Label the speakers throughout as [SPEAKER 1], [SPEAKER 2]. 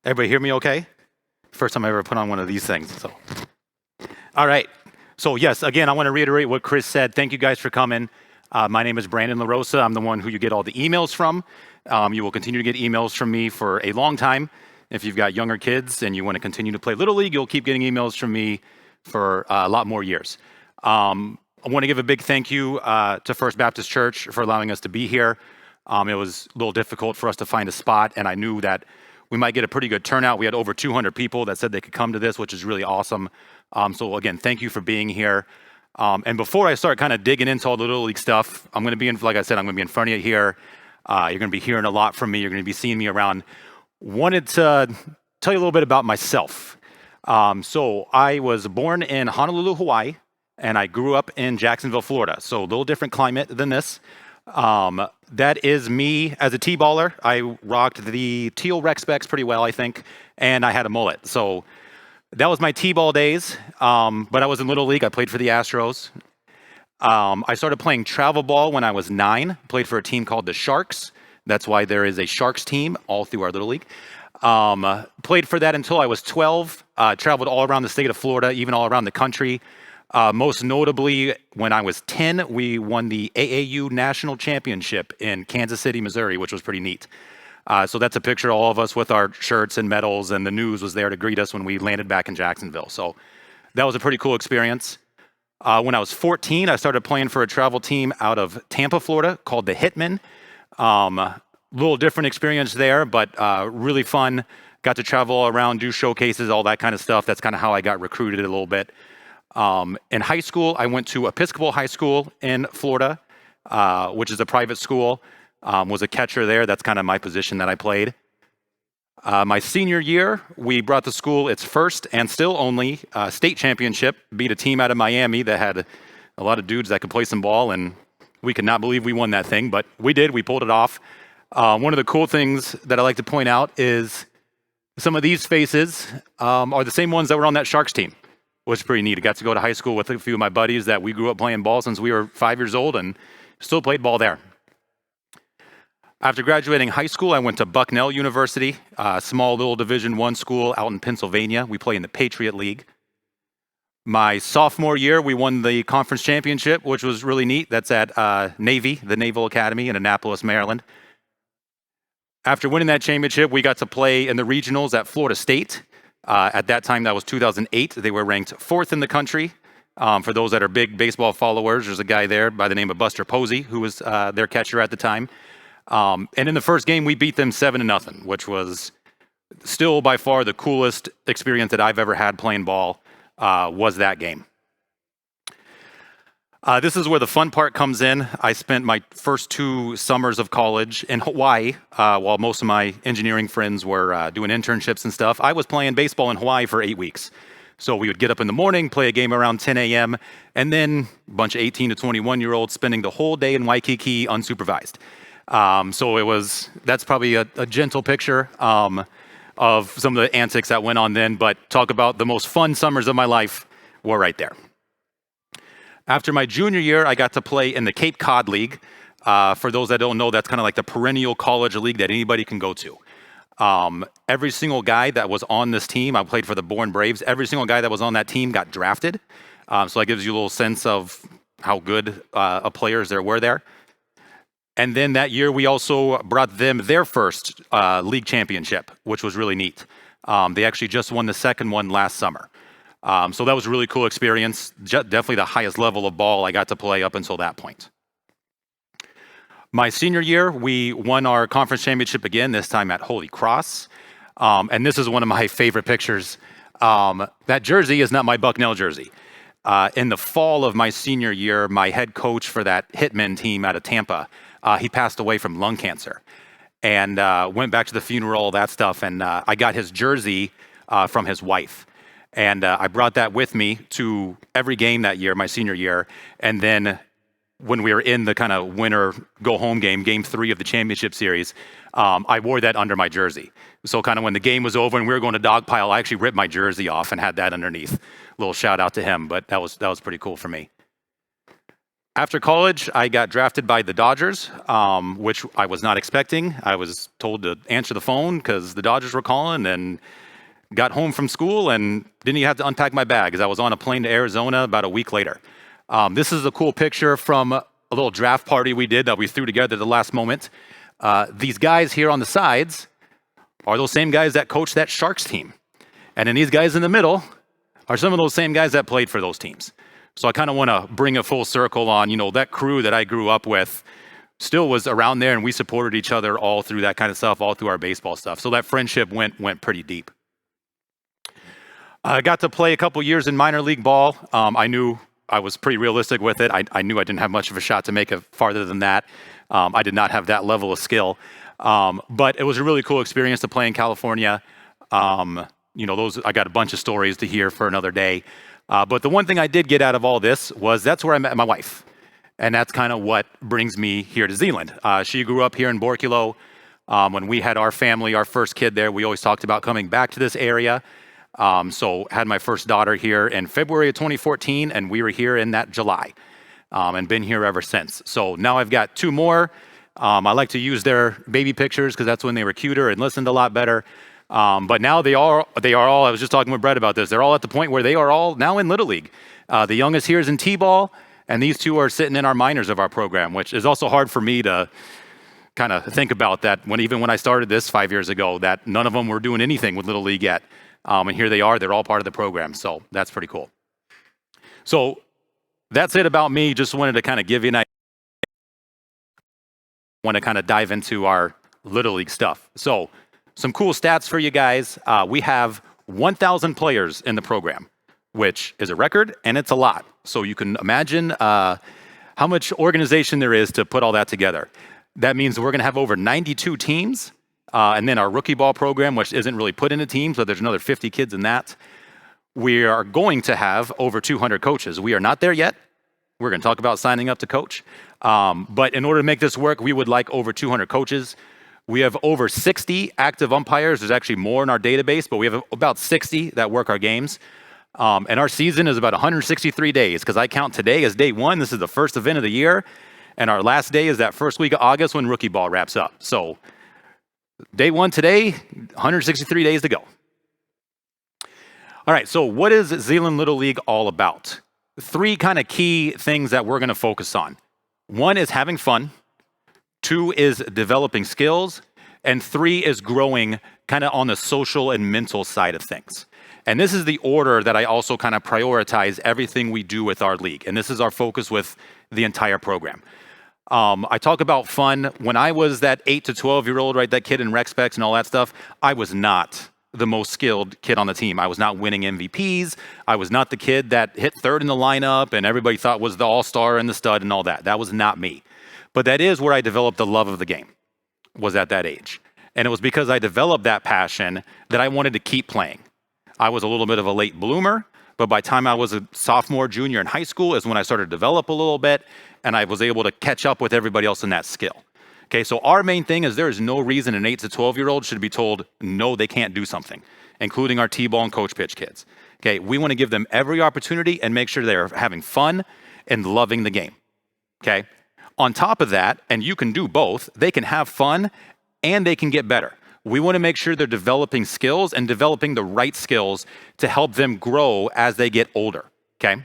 [SPEAKER 1] Everybody hear me okay? First time I ever put on one of these things. So, all right. So yes, again, I want to reiterate what Chris said. Thank you guys for coming. My name is Brandon LaRosa. I'm the one who you get all the emails from. You will continue to get emails from me for a long time. If you've got younger kids and you want to continue to play Little League, you'll keep getting emails from me for a lot more years. I want to give a big thank you to First Baptist Church for allowing us to be here. It was a little difficult for us to find a spot, and I knew that we might get a pretty good turnout. We had over 200 people that said they could come to this, which is really awesome. So again, thank you for being here. And before I start kind of digging into all the Little League stuff, I'm going to be in, like I said, I'm going to be in front of you here. You're going to be hearing a lot from me. You're going to be seeing me around. Wanted to tell you a little bit about myself. So I was born in Honolulu, Hawaii, and I grew up in Jacksonville, Florida. So a little different climate than this. That is me as a T-baller. I rocked the teal rec specs pretty well, I think, and I had a mullet. So that was my T-ball days, but I was in Little League. I played for the Astros. I started playing travel ball when I was 9, played for a team called the Sharks. That's why there is a Sharks team all through our Little League. Played for that until I was 12, traveled all around the state of Florida, even all around the country. Most notably, when I was 10, we won the AAU National Championship in Kansas City, Missouri, which was pretty neat. So that's a picture of all of us with our shirts and medals, and the news was there to greet us when we landed back in Jacksonville. So that was a pretty cool experience. When I was 14, I started playing for a travel team out of Tampa, Florida, called the Hitmen. Little different experience there, but really fun. Got to travel all around, do showcases, all that kind of stuff. That's kind of how I got recruited a little bit. In high school, I went to Episcopal High School in Florida, which is a private school. Was a catcher there. That's kind of my position that I played. My senior year, we brought the school its first and still only state championship. Beat a team out of Miami that had a lot of dudes that could play some ball, and we could not believe we won that thing, but we did. We pulled it off. One of the cool things that I like to point out is some of these faces are the same ones that were on that Sharks team. Was pretty neat. I got to go to high school with a few of my buddies that we grew up playing ball since we were 5 years old and still played ball there. After graduating high school, I went to Bucknell University, a small little Division I school out in Pennsylvania. We play in the Patriot League. My sophomore year, we won the conference championship, which was really neat. That's at Navy, the Naval Academy in Annapolis, Maryland. After winning that championship, we got to play in the regionals at Florida State. At that time, that was 2008. They were ranked 4th in the country. For those that are big baseball followers, there's a guy there by the name of Buster Posey, who was their catcher at the time. And in the first game, we beat them 7-0, which was still by far the coolest experience that I've ever had playing ball, was that game. This is where the fun part comes in. I spent my first 2 summers of college in Hawaii, while most of my engineering friends were doing internships and stuff. I was playing baseball in Hawaii for 8 weeks. So we would get up in the morning, play a game around 10 a.m., and then a bunch of 18 to 21-year-olds spending the whole day in Waikiki unsupervised. So that's probably a gentle picture of some of the antics that went on then, but talk about the most fun summers of my life were right there. After my junior year, I got to play in the Cape Cod League. For those that don't know, that's kind of like the perennial college league that anybody can go to. Every single guy that was on this team, I played for the Bourne Braves, every single guy that was on that team got drafted. So that gives you a little sense of how good players there were there. And then that year, we also brought them their first league championship, which was really neat. They actually just won the second one last summer. So that was a really cool experience. Definitely the highest level of ball I got to play up until that point. My senior year, we won our conference championship again, this time at Holy Cross. And this is one of my favorite pictures. That jersey is not my Bucknell jersey. In the fall of my senior year, my head coach for that Hitmen team out of Tampa, he passed away from lung cancer. And went back to the funeral, all that stuff, and I got his jersey from his wife. And I brought that with me to every game that year, my senior year. And then when we were in the kind of winter go-home game, game 3 of the championship series, I wore that under my jersey. So kind of when the game was over and we were going to dogpile, I actually ripped my jersey off and had that underneath. Little shout out to him, but that was pretty cool for me. After college, I got drafted by the Dodgers, which I was not expecting. I was told to answer the phone because the Dodgers were calling, and got home from school and didn't even have to unpack my bag because I was on a plane to Arizona about a week later. This is a cool picture from a little draft party we did that we threw together at the last moment. These guys here on the sides are those same guys that coached that Sharks team. And then these guys in the middle are some of those same guys that played for those teams. So I kind of want to bring a full circle on, that crew that I grew up with still was around there, and we supported each other all through that kind of stuff, all through our baseball stuff. So that friendship went pretty deep. I got to play a couple years in minor league ball. I knew I was pretty realistic with it. I knew I didn't have much of a shot to make it farther than that. I did not have that level of skill. But it was a really cool experience to play in California. I got a bunch of stories to hear for another day. But the one thing I did get out of all this was that's where I met my wife. And that's kind of what brings me here to Zeeland. She grew up here in Borculo. When we had our family, our first kid there, we always talked about coming back to this area. So had my first daughter here in February of 2014, and we were here in that July, and been here ever since. So now I've got two more. I like to use their baby pictures because that's when they were cuter and listened a lot better. But now they are all, I was just talking with Brett about this, they're all at the point where they are all now in Little League. The youngest here is in T-ball, and these two are sitting in our minors of our program, which is also hard for me to kind of think about that even when I started this 5 years ago, that none of them were doing anything with Little League yet. And here they are, they're all part of the program. So that's pretty cool. So that's it about me. Just wanted to kind of give you an idea. Want to kind of dive into our Little League stuff. So some cool stats for you guys. We have 1,000 players in the program, which is a record, and it's a lot. So you can imagine how much organization there is to put all that together. That means we're going to have over 92 teams. And then our rookie ball program, which isn't really put into teams, but there's another 50 kids in that. We are going to have over 200 coaches. We are not there yet. We're going to talk about signing up to coach. But in order to make this work, we would like over 200 coaches. We have over 60 active umpires. There's actually more in our database, but we have about 60 that work our games. And our season is about 163 days, because I count today as day one. This is the first event of the year. And our last day is that first week of August when rookie ball wraps up. So day one today, 163 days to go. All right, so what is Zeeland Little League all about? Three kind of key things that we're going to focus on. One is having fun. Two is developing skills. And three is growing kind of on the social and mental side of things. And this is the order that I also kind of prioritize everything we do with our league. And this is our focus with the entire program. I talk about fun. When I was that 8 to 12-year-old, right, that kid in rec specs and all that stuff, I was not the most skilled kid on the team. I was not winning MVPs. I was not the kid that hit third in the lineup and everybody thought was the all-star and the stud and all that. That was not me. But that is where I developed the love of the game, was at that age. And it was because I developed that passion that I wanted to keep playing. I was a little bit of a late bloomer, but by the time I was a sophomore, junior in high school is when I started to develop a little bit, and I was able to catch up with everybody else in that skill. Okay, so our main thing is there is no reason an 8 to 12-year-old should be told, no, they can't do something, including our T-ball and coach pitch kids. Okay, we want to give them every opportunity and make sure they're having fun and loving the game. Okay, on top of that, and you can do both, they can have fun and they can get better. We want to make sure they're developing skills and developing the right skills to help them grow as they get older, okay?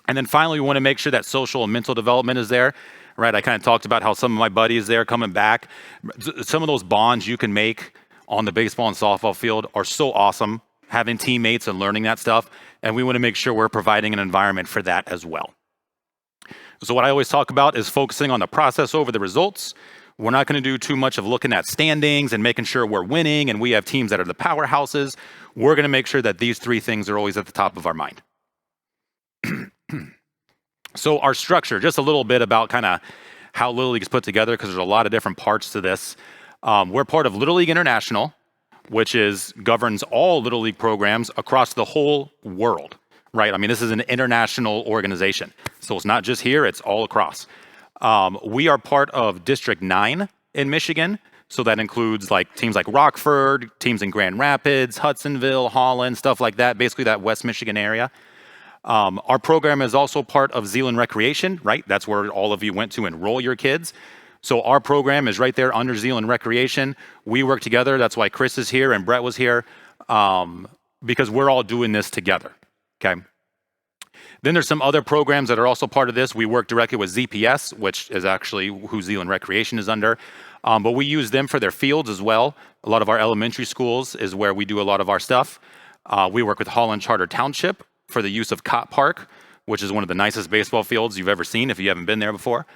[SPEAKER 1] And then finally, we want to make sure that social and mental development is there, right? I kind of talked about how some of my buddies there coming back. Some of those bonds you can make on the baseball and softball field are so awesome, having teammates and learning that stuff. And we want to make sure we're providing an environment for that as well. So what I always talk about is focusing on the process over the results. We're not going to do too much of looking at standings and making sure we're winning and we have teams that are the powerhouses. We're going to make sure that these three things are always at the top of our mind. So our structure, just a little bit about kind of how Little League is put together, because there's a lot of different parts to this. We're part of Little League International, which governs all Little League programs across the whole world, right? I mean, this is an international organization. So it's not just here, it's all across. We are part of District 9 in Michigan. So that includes teams like Rockford, teams in Grand Rapids, Hudsonville, Holland, stuff like that, basically that West Michigan area. Our program is also part of Zeeland Recreation, right? That's where all of you went to enroll your kids. So our program is right there under Zeeland Recreation. We work together. That's why Chris is here and Brett was here, because we're all doing this together, okay? Then there's some other programs that are also part of this. We work directly with ZPS, which is actually who Zeeland Recreation is under. But we use them for their fields as well. A lot of our elementary schools is where we do a lot of our stuff. We work with Holland Charter Township for the use of Cott Park, which is one of the nicest baseball fields you've ever seen if you haven't been there before.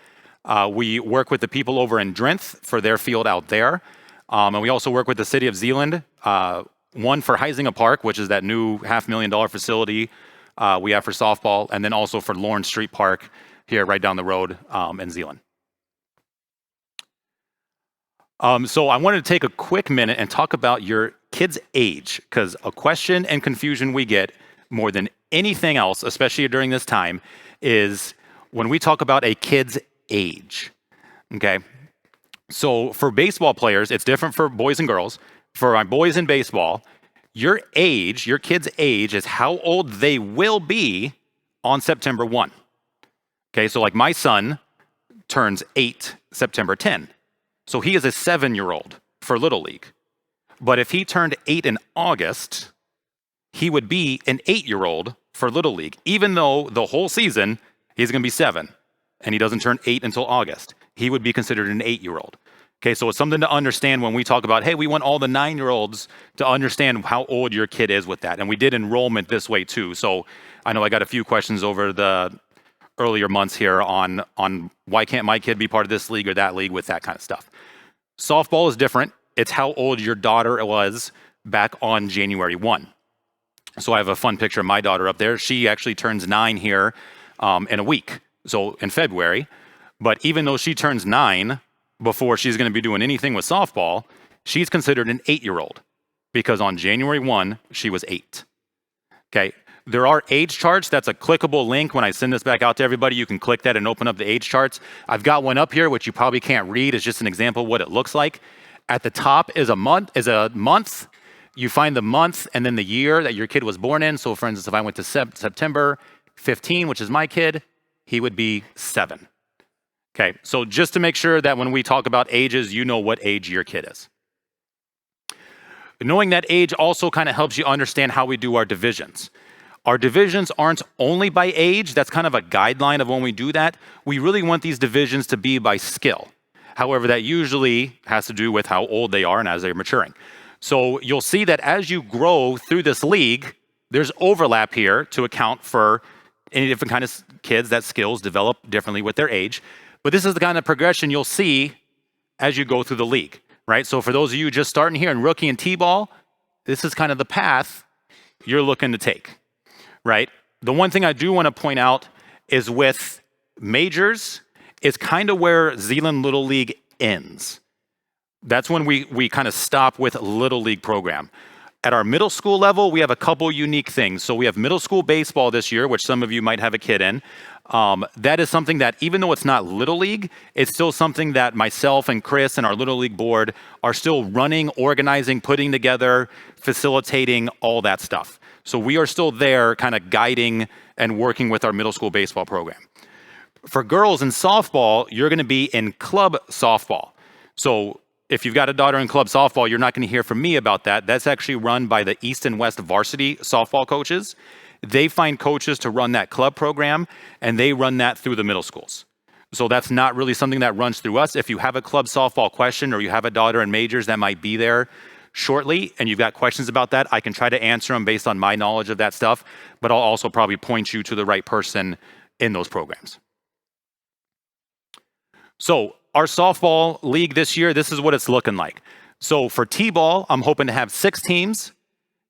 [SPEAKER 1] We work with the people over in Drenth for their field out there. And we also work with the city of Zeeland, one for Huizinga Park, which is that new $500,000 facility we have for softball, and then also for Lawrence Street Park here right down the road in Zeeland. So I wanted to take a quick minute and talk about your kid's age, because a question and confusion we get more than anything else, especially during this time, is when we talk about a kid's age, okay? So for baseball players, it's different for boys and girls. For my boys in baseball, your age, your kid's age is how old they will be on September 1. Okay, so like my son turns 8 September 10. So he is a 7-year-old for Little League. But if he turned 8 in August, he would be an 8-year-old for Little League, even though the whole season he's going to be 7 and he doesn't turn 8 until August. He would be considered an 8-year-old. Okay, so it's something to understand when we talk about, hey, we want all the 9-year-olds to understand how old your kid is with that. And we did enrollment this way too. So I know I got a few questions over the earlier months here on why can't my kid be part of this league or that league with that kind of stuff. Softball is different. It's how old your daughter was back on January 1. So I have a fun picture of my daughter up there. She actually turns 9 here in a week, so in February. But even though she turns 9 before she's going to be doing anything with softball, she's considered an 8-year-old because on January 1, she was 8. Okay, there are age charts. That's a clickable link. When I send this back out to everybody, you can click that and open up the age charts. I've got one up here, which you probably can't read. It's just an example of what it looks like. At the top is a month. You find the month and then the year that your kid was born in. So for instance, if I went to September 15, which is my kid, he would be 7. Okay, so just to make sure that when we talk about ages, you know what age your kid is. Knowing that age also kind of helps you understand how we do our divisions. Our divisions aren't only by age. That's kind of a guideline of when we do that. We really want these divisions to be by skill. However, that usually has to do with how old they are and as they're maturing. So you'll see that as you grow through this league, there's overlap here to account for any different kind of kids that skills develop differently with their age. But this is the kind of progression you'll see as you go through the league, right? So for those of you just starting here in rookie and T-ball, this is kind of the path you're looking to take, right? The one thing I do want to point out is with majors, is kind of where Zeeland Little League ends. That's when we kind of stop with Little League program. At our middle school level, we have a couple unique things. So we have middle school baseball this year, which some of you might have a kid in. That is something that, even though it's not Little League, it's still something that myself and Chris and our Little League board are still running, organizing, putting together, facilitating, all that stuff. So we are still there kind of guiding and working with our middle school baseball program. For girls in softball, you're going to be in club softball. So if you've got a daughter in club softball, you're not going to hear from me about that. That's actually run by the East and West varsity softball coaches. They find coaches to run that club program, and they run that through the middle schools. So that's not really something that runs through us. If you have a club softball question or you have a daughter in majors that might be there shortly and you've got questions about that, I can try to answer them based on my knowledge of that stuff, but I'll also probably point you to the right person in those programs. So our softball league this year, this is what it's looking like. So for T-ball, I'm hoping to have 6 teams.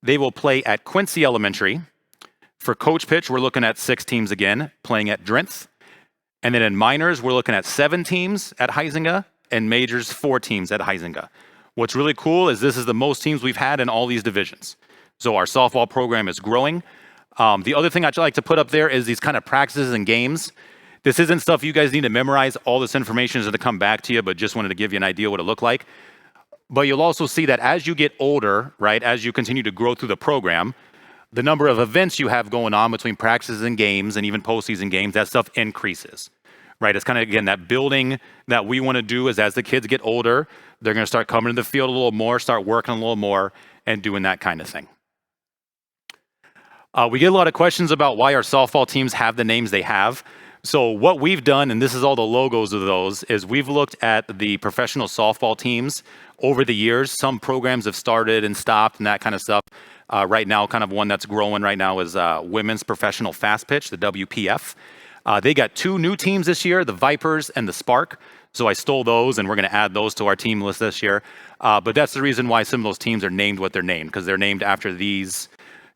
[SPEAKER 1] They will play at Quincy Elementary. For coach pitch, we're looking at 6 teams again, playing at Drenth. And then in minors, we're looking at 7 teams at Huizinga, and majors, 4 teams at Huizinga. What's really cool is this is the most teams we've had in all these divisions. So our softball program is growing. The other thing I'd like to put up there is these kind of practices and games. This isn't stuff you guys need to memorize. All this information is going to come back to you, but just wanted to give you an idea what it looked like. But you'll also see that as you get older, right, as you continue to grow through the program, the number of events you have going on between practices and games and even postseason games, that stuff increases, right? It's kind of, again, that building that we want to do is as the kids get older, they're going to start coming to the field a little more, start working a little more, and doing that kind of thing. We get a lot of questions about why our softball teams have the names they have. So what we've done, and this is all the logos of those, is we've looked at the professional softball teams over the years. Some programs have started and stopped and that kind of stuff. Right now, kind of one that's growing right now is Women's Professional Fast Pitch, the WPF. They got 2 new teams this year, the Vipers and the Spark. So I stole those, and we're going to add those to our team list this year. But that's the reason why some of those teams are named what they're named, because they're named after these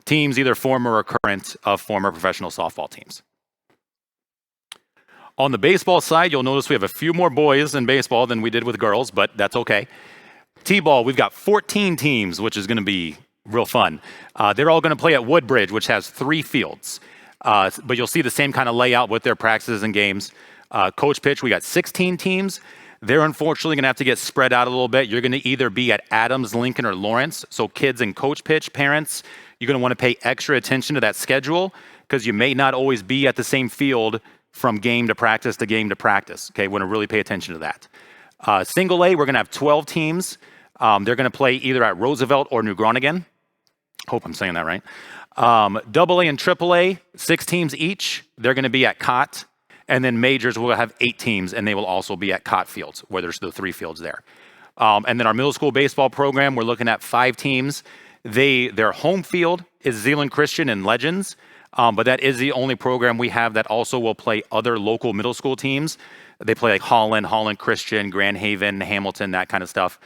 [SPEAKER 1] teams, either former or current, of former professional softball teams. On the baseball side, you'll notice we have a few more boys in baseball than we did with girls, but that's okay. T-ball, we've got 14 teams, which is going to be real fun. They're all going to play at Woodbridge, which has 3 fields. But you'll see the same kind of layout with their practices and games. Coach pitch, we got 16 teams. They're unfortunately going to have to get spread out a little bit. You're going to either be at Adams, Lincoln, or Lawrence. So kids in coach pitch, parents, you're going to want to pay extra attention to that schedule because you may not always be at the same field from game to practice to game to practice. Okay, we want to really pay attention to that. Single A, we're going to have 12 teams. They're going to play either at Roosevelt or New Groningen. Hope I'm saying that right. Double A and Triple A, 6 teams each. They're going to be at Cott. And then majors will have 8 teams, and they will also be at Cott Fields, where there's the 3 fields there. And then our middle school baseball program, we're looking at 5 teams. Their home field is Zeeland Christian and Legends, but that is the only program we have that also will play other local middle school teams. They play like Holland Christian, Grand Haven, Hamilton, that kind of stuff.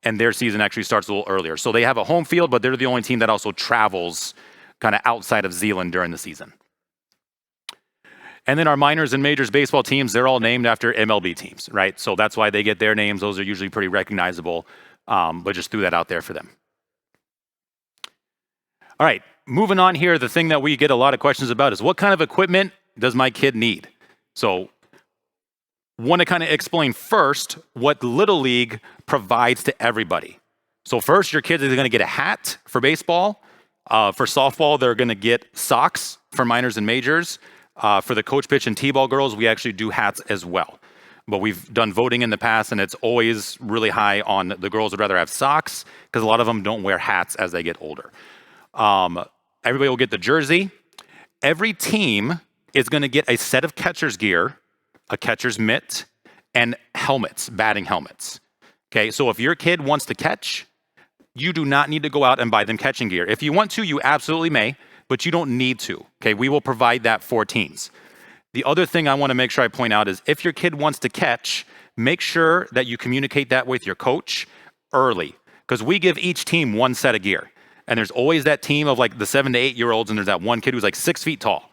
[SPEAKER 1] And their season actually starts a little earlier. So they have a home field, but they're the only team that also travels kind of outside of Zeeland during the season. And then our minors and majors baseball teams, they're all named after MLB teams, right? So that's why they get their names. Those are usually pretty recognizable, but just threw that out there for them. All right, moving on here, the thing that we get a lot of questions about is what kind of equipment does my kid need? So want to kind of explain first what Little League provides to everybody. So first, your kids are going to get a hat for baseball. For softball, they're going to get socks for minors and majors. For the coach pitch and T-ball girls, we actually do hats as well. But we've done voting in the past, and it's always really high on the girls would rather have socks because a lot of them don't wear hats as they get older. Everybody will get the jersey. Every team is going to get a set of catcher's gear, a catcher's mitt, and helmets, batting helmets. Okay, so if your kid wants to catch, you do not need to go out and buy them catching gear. If you want to, you absolutely may, but you don't need to. Okay, we will provide that for teams. The other thing I want to make sure I point out is if your kid wants to catch, make sure that you communicate that with your coach early because we give each team one set of gear. And there's always that team of like the 7 to 8 year olds, and there's that one kid who's like 6 feet tall.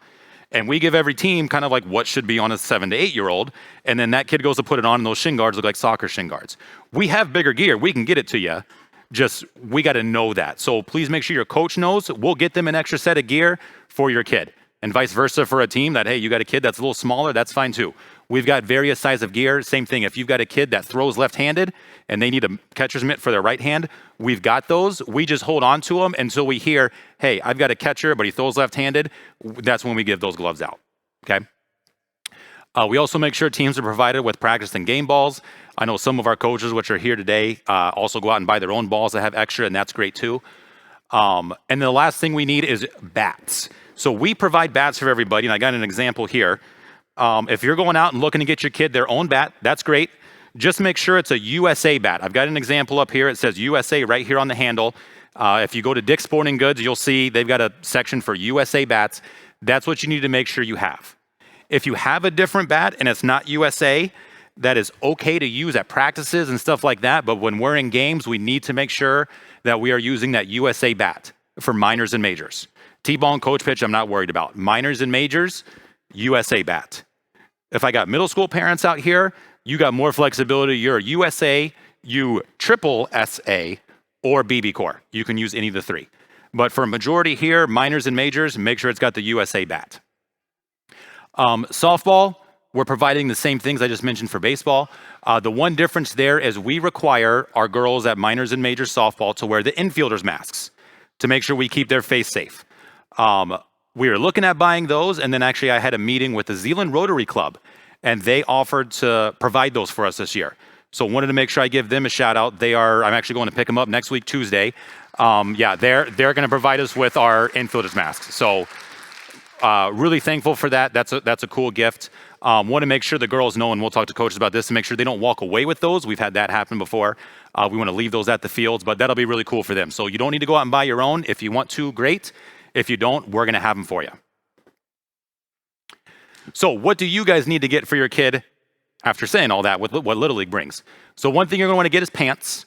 [SPEAKER 1] And we give every team kind of like what should be on a 7 to 8 year old. And then that kid goes to put it on, and those shin guards look like soccer shin guards. We have bigger gear. We can get it to you. Just, we got to know that. So please make sure your coach knows. We'll get them an extra set of gear for your kid. And vice versa for a team that, hey, you got a kid that's a little smaller, that's fine too. We've got various sizes of gear. Same thing, if you've got a kid that throws left-handed and they need a catcher's mitt for their right hand, we've got those. We just hold on to them until we hear, hey, I've got a catcher, but he throws left-handed. That's when we give those gloves out, okay? We also make sure teams are provided with practice and game balls. I know some of our coaches, which are here today, also go out and buy their own balls that have extra, and that's great too. And the last thing we need is bats. So we provide bats for everybody, and I got an example here. If you're going out and looking to get your kid their own bat, that's great. Just make sure it's a USA bat. I've got an example up here. It says USA right here on the handle. If you go to Dick's Sporting Goods, you'll see they've got a section for USA bats. That's what you need to make sure you have. If you have a different bat and it's not USA, that is okay to use at practices and stuff like that. But when we're in games, we need to make sure that we are using that USA bat for minors and majors. T-ball and coach pitch, I'm not worried about. Minors and majors, USA bat. If I got middle school parents out here, you got more flexibility. You're a USA, you triple SA, or BB Core. You can use any of the 3. But for a majority here, minors and majors, make sure it's got the USA bat. Softball, we're providing the same things I just mentioned for baseball. The one difference there is we require our girls at minors and majors softball to wear the infielders masks. to make sure we keep their face safe. We were looking at buying those, and then actually I had a meeting with the Zeeland Rotary Club, and they offered to provide those for us this year. So wanted to make sure I give them a shout out. I'm actually going to pick them up next week, Tuesday. They're going to provide us with our infielders masks. So really thankful for that. That's a cool gift. Want to make sure the girls know, and we'll talk to coaches about this, to make sure they don't walk away with those. We've had that happen before. We want to leave those at the fields, but that'll be really cool for them. So you don't need to go out and buy your own. If you want to, great. If you don't, we're going to have them for you. So what do you guys need to get for your kid after saying all that, what Little League brings? So one thing you're going to want to get is pants.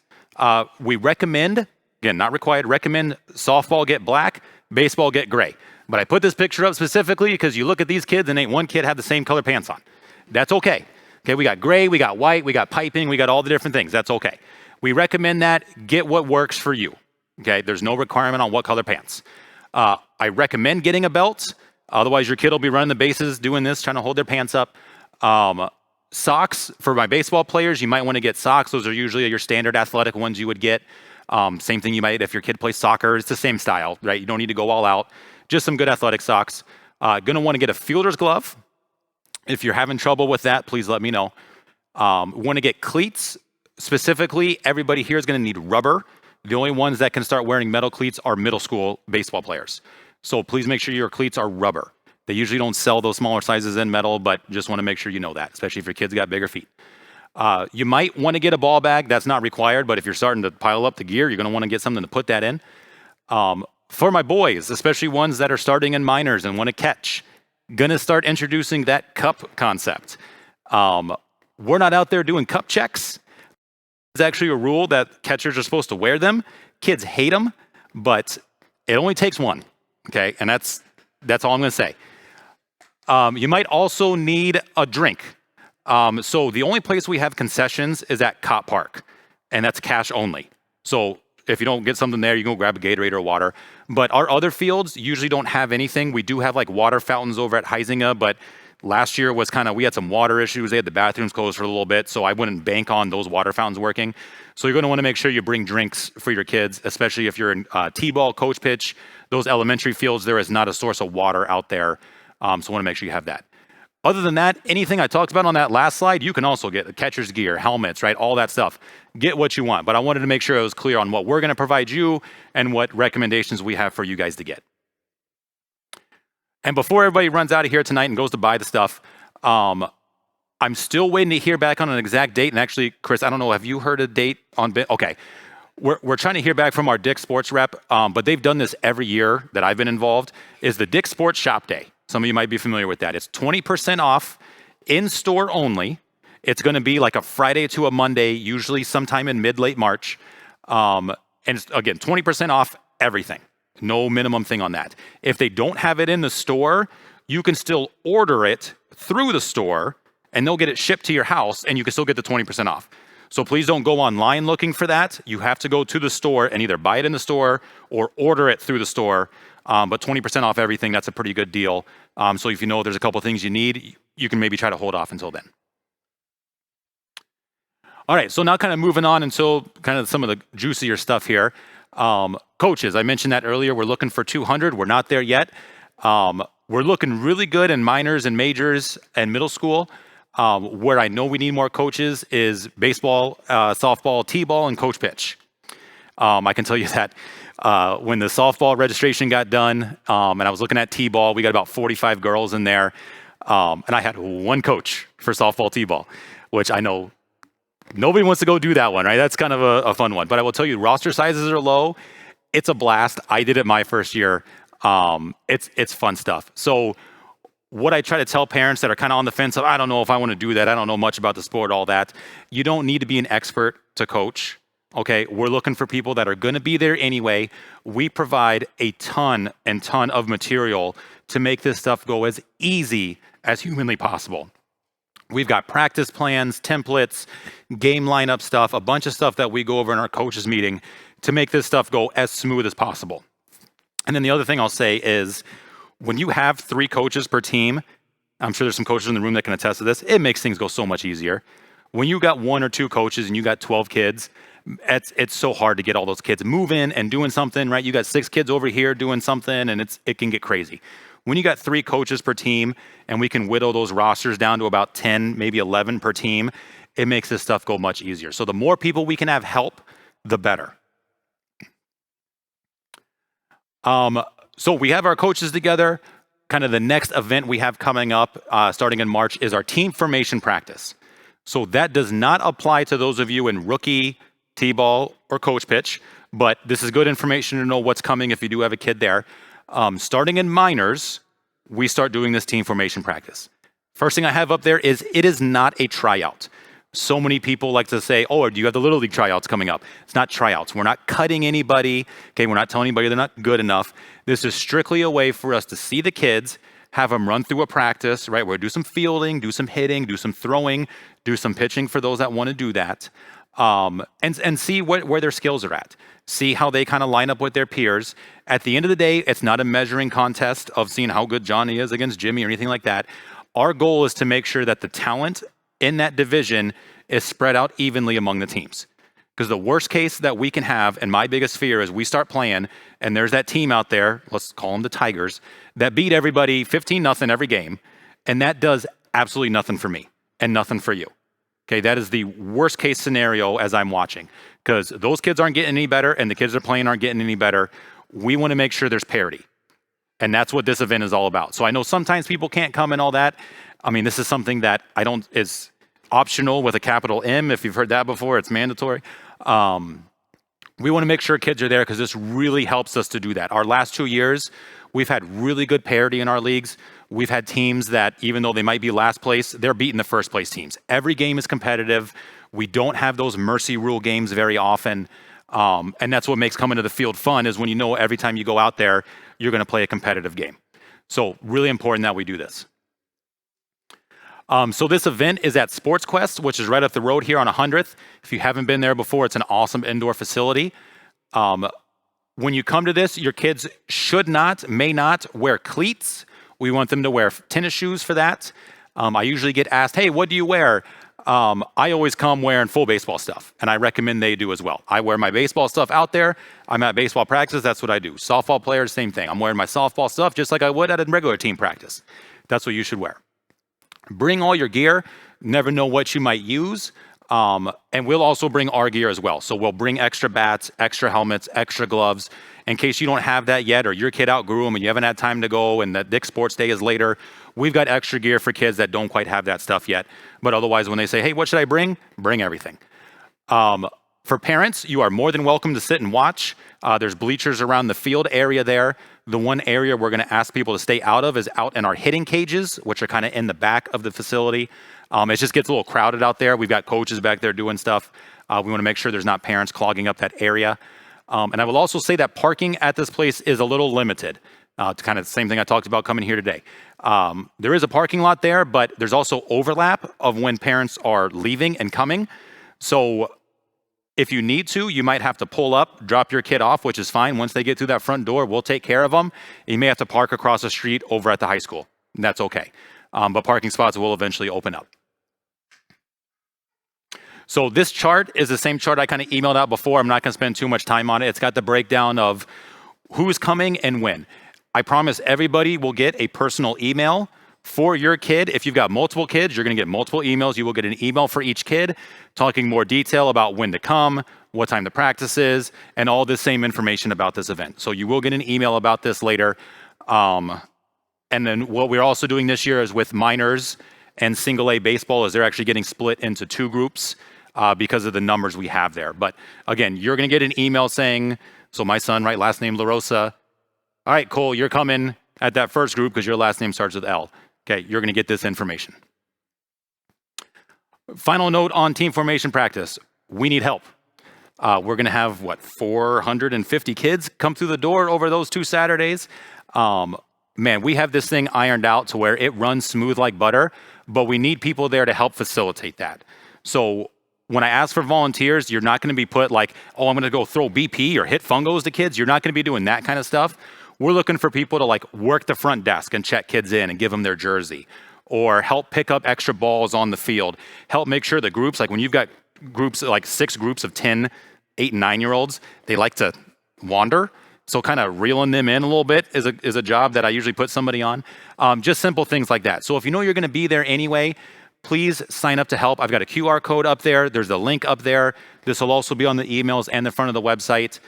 [SPEAKER 1] We recommend, again, not required, recommend softball get black, baseball get gray. But I put this picture up specifically because you look at these kids and ain't one kid have the same color pants on. That's okay. Okay, we got gray, we got white, we got piping, we got all the different things. That's okay. We recommend that. Get what works for you. Okay, there's no requirement on what color pants. I recommend getting a belt. Otherwise, your kid will be running the bases doing this, trying to hold their pants up. Socks, for my baseball players, you might want to get socks. Those are usually your standard athletic ones you would get. Same thing you might if your kid plays soccer. It's the same style, right? You don't need to go all out. Just some good athletic socks. Gonna want to get a fielder's glove. If you're having trouble with that, please let me know. Want to get cleats. Specifically, everybody here is going to need rubber. The only ones that can start wearing metal cleats are middle school baseball players. So please make sure your cleats are rubber. They usually don't sell those smaller sizes in metal, but just want to make sure you know that, especially if your kid's got bigger feet. You might want to get a ball bag. That's not required, but if you're starting to pile up the gear, you're going to want to get something to put that in. For my boys, especially ones that are starting in minors and want to catch, going to start introducing that cup concept. We're not out there doing cup checks. It's actually a rule that catchers are supposed to wear them. Kids hate them, but it only takes one, okay? And that's all I'm going to say. You might also need a drink. So the only place we have concessions is at Cop Park, and that's cash only. So if you don't get something there, you can go grab a Gatorade or water. But our other fields usually don't have anything. We do have like water fountains over at Huizinga, but last year was we had some water issues. They had the bathrooms closed for a little bit, so I wouldn't bank on those water fountains working. So you're going to want to make sure you bring drinks for your kids, especially if you're in T-ball, coach pitch, those elementary fields, there is not a source of water out there. So I want to make sure you have that. Other than that, anything I talked about on that last slide, you can also get catcher's gear, helmets, right? All that stuff. Get what you want. But I wanted to make sure I was clear on what we're going to provide you and what recommendations we have for you guys to get. And before everybody runs out of here tonight and goes to buy the stuff, I'm still waiting to hear back on an exact date. And actually, Chris, I don't know, have you heard a date on? Okay. We're trying to hear back from our Dick's Sports rep, but they've done this every year that I've been involved, is the Dick's Sports Shop Day. Some of you might be familiar with that. It's 20% off, in-store only. It's going to be like a Friday to a Monday, usually sometime in mid-late March. And it's, again, 20% off everything. No minimum thing on that. If they don't have it in the store, you can still order it through the store, and they'll get it shipped to your house, and you can still get the 20% off. So please don't go online looking for that. You have to go to the store and either buy it in the store or order it through the store. But 20% off everything, that's a pretty good deal. So if you know there's a couple things you need, you can maybe try to hold off until then. All right, so now kind of moving on until kind of some of the juicier stuff here. Coaches, I mentioned that earlier. We're looking for 200. We're not there yet. We're looking really good in minors and majors and middle school. Where I know we need more coaches is baseball, softball, T-ball, and coach pitch. I can tell you that when the softball registration got done, and I was looking at T-ball, we got about 45 girls in there, and I had one coach for softball T-ball, which I know nobody wants to go do that one, right? That's kind of a fun one. But I will tell you, roster sizes are low. It's a blast. I did it my first year. It's fun stuff. So what I try to tell parents that are kind of on the fence of, I don't know if I want to do that, I don't know much about the sport, all that, you don't need to be an expert to coach, okay? We're looking for people that are going to be there anyway. We provide a ton of material to make this stuff go as easy as humanly possible. We've got practice plans, templates, game lineup stuff, a bunch of stuff that we go over in our coaches meeting to make this stuff go as smooth as possible. And then the other thing I'll say is, when you have 3 coaches per team, I'm sure there's some coaches in the room that can attest to this, it makes things go so much easier. When you got 1 or 2 coaches and you got 12 kids, It's so hard to get all those kids moving and doing something, right? You got 6 kids over here doing something, and it can get crazy. When you got 3 coaches per team, and we can whittle those rosters down to about 10, maybe 11 per team, it makes this stuff go much easier. So the more people we can have help, the better. So we have our coaches together. Kind of the next event we have coming up, starting in March, is our team formation practice. So that does not apply to those of you in rookie, T-ball, or coach pitch, but this is good information to know what's coming if you do have a kid there. Starting in minors, we start doing this team formation practice. First thing I have up there is it is not a tryout. So many people like to say, oh, do you have the Little League tryouts coming up? It's not tryouts. We're not cutting anybody. Okay, we're not telling anybody they're not good enough. This is strictly a way for us to see the kids, have them run through a practice, right? We'll do some fielding, do some hitting, do some throwing, do some pitching for those that want to do that, and see where their skills are at. See how they kind of line up with their peers. At the end of the day, it's not a measuring contest of seeing how good Johnny is against Jimmy or anything like that. Our goal is to make sure that the talent in that division is spread out evenly among the teams. Because the worst case that we can have, and my biggest fear is we start playing, and there's that team out there, let's call them the Tigers, that beat everybody 15-0 every game, and that does absolutely nothing for me and nothing for you. Okay, that is the worst case scenario as I'm watching, because those kids aren't getting any better, and the kids that are playing aren't getting any better. We want to make sure there's parity, and that's what this event is all about. So I know sometimes people can't come and all that. I mean, this is something that is optional with a capital M. If you've heard that before, it's mandatory. We want to make sure kids are there because this really helps us to do that. Our last 2 years, we've had really good parity in our leagues. We've had teams that, even though they might be last place, they're beating the first place teams. Every game is competitive. We don't have those mercy rule games very often. And that's what makes coming to the field fun, is when you know every time you go out there, you're going to play a competitive game. So really important that we do this. So this event is at Sports Quest, which is right up the road here on 100th. If you haven't been there before, it's an awesome indoor facility. When you come to this, your kids may not wear cleats. We want them to wear tennis shoes for that. I usually get asked, hey, what do you wear? I always come wearing full baseball stuff, and I recommend they do as well. I wear my baseball stuff out there. I'm at baseball practice. That's what I do. Softball players, same thing. I'm wearing my softball stuff just like I would at a regular team practice. That's what you should wear. Bring all your gear. Never know what you might use. And we'll also bring our gear as well. So we'll bring extra bats, extra helmets, extra gloves. In case you don't have that yet, or your kid outgrew them and you haven't had time to go and the Dick's Sports Day is later, we've got extra gear for kids that don't quite have that stuff yet. But otherwise, when they say, hey, what should I bring? Bring everything. For parents, you are more than welcome to sit and watch. There's bleachers around the field area there. The one area we're going to ask people to stay out of is out in our hitting cages, which are kind of in the back of the facility. It just gets a little crowded out there. We've got coaches back there doing stuff. We want to make sure there's not parents clogging up that area. And I will also say that parking at this place is a little limited. It's kind of the same thing I talked about coming here today. There is a parking lot there, but there's also overlap of when parents are leaving and coming. So if you need to, you might have to pull up, drop your kid off, which is fine. Once they get through that front door, we'll take care of them. You may have to park across the street over at the high school. And that's okay. But parking spots will eventually open up. So this chart is the same chart I kind of emailed out before. I'm not going to spend too much time on it. It's got the breakdown of who's coming and when. I promise everybody will get a personal email for your kid. If you've got multiple kids, you're going to get multiple emails. You will get an email for each kid talking more detail about when to come, what time the practice is, and all this same information about this event. So you will get an email about this later. And then what we're also doing this year is with minors and single A baseball is they're actually getting split into 2 groups because of the numbers we have there. But again, you're going to get an email saying, so my son, right, last name LaRosa. All right, Cole, you're coming at that first group because your last name starts with L. Okay, you're going to get this information. Final note on team formation practice. We need help. We're going to have, 450 kids come through the door over those 2 Saturdays. Man, we have this thing ironed out to where it runs smooth like butter, but we need people there to help facilitate that. So when I ask for volunteers, you're not going to be put like, oh, I'm going to go throw BP or hit fungos to kids. You're not going to be doing that kind of stuff. We're looking for people to like work the front desk and check kids in and give them their jersey, or help pick up extra balls on the field, help make sure the groups, like when you've got groups, like 6 groups of 10 8 and 9-year-olds, they like to wander. So kind of reeling them in a little bit is a job that I usually put somebody on. Just simple things like that. So if you know you're going to be there anyway, please sign up to help. I've got a QR code up there. There's a link up there. This will also be on the emails and the front of the website.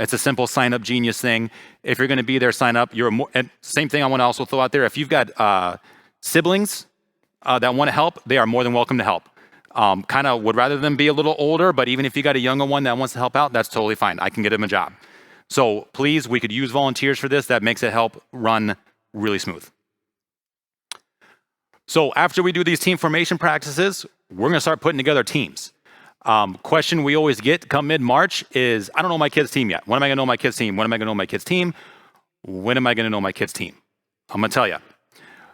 [SPEAKER 1] It's a simple sign up Genius thing. If you're going to be there, sign up. And same thing I want to also throw out there. If you've got siblings that want to help, they are more than welcome to help. Kind of would rather them be a little older, but even if you got a younger one that wants to help out, that's totally fine. I can get them a job. So please, we could use volunteers for this. That makes it help run really smooth. So after we do these team formation practices, we're going to start putting together teams. Question we always get come mid-March is, I don't know my kid's team yet. When am I going to know my kid's team? When am I going to know my kid's team? When am I going to know my kid's team? I'm going to tell you.